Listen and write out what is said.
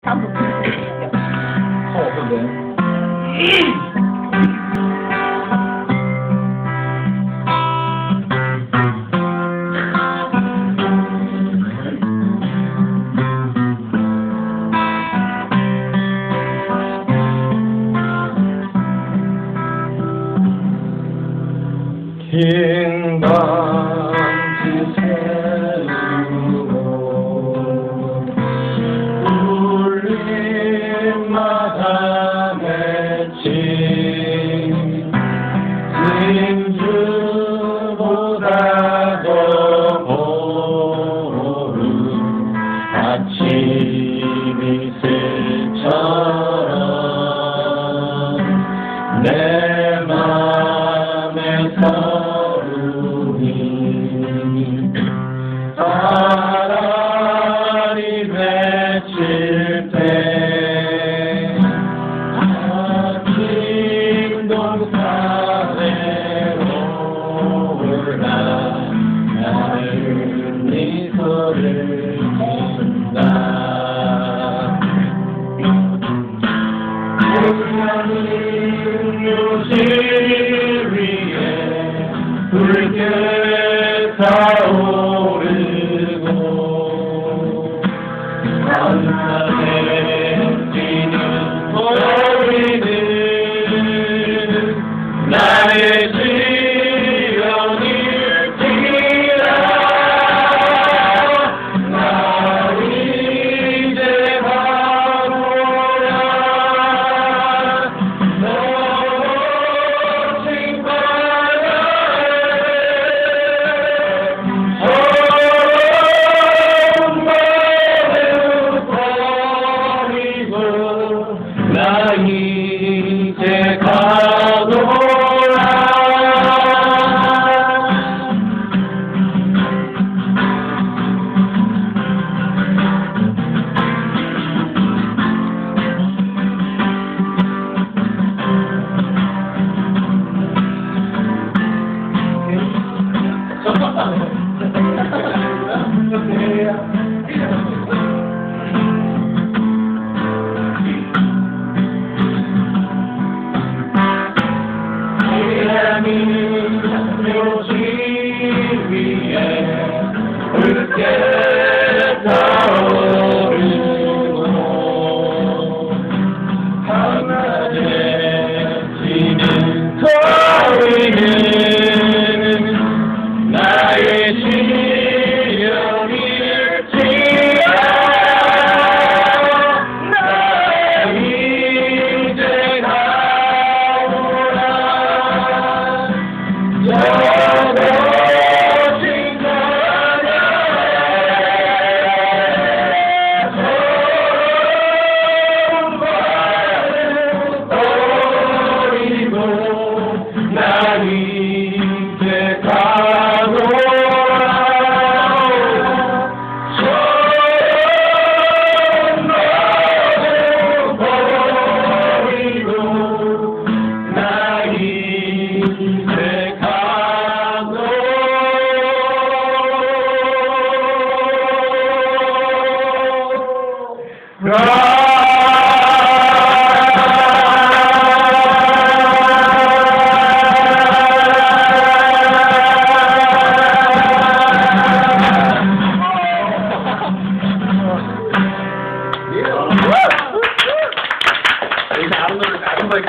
한번 부탁드릴게요. 없던데. 긴 밤지 새우고 울림마다 맺힌 진주보다 더 고운 아침이슬처럼 내 맘에 바람이 맺힐 때 아침 동산에 올라 맑은 미소를 띈다. 고향은 요실 위에 붉게 타오르고 한낮에 뛰는 소리는 나의 시련일지라. 나 이제 바보야. 넘어진 바다에 나 이제 가노라. 묘지 위에 붉게 타오르고 한낮에 지는 소리는 나의 시련일지라. 나 이제 가노라. 넘어진 바다에 버리고 난 이제 가노라. 버리고 나 이제 여기서 아름다운 아름다운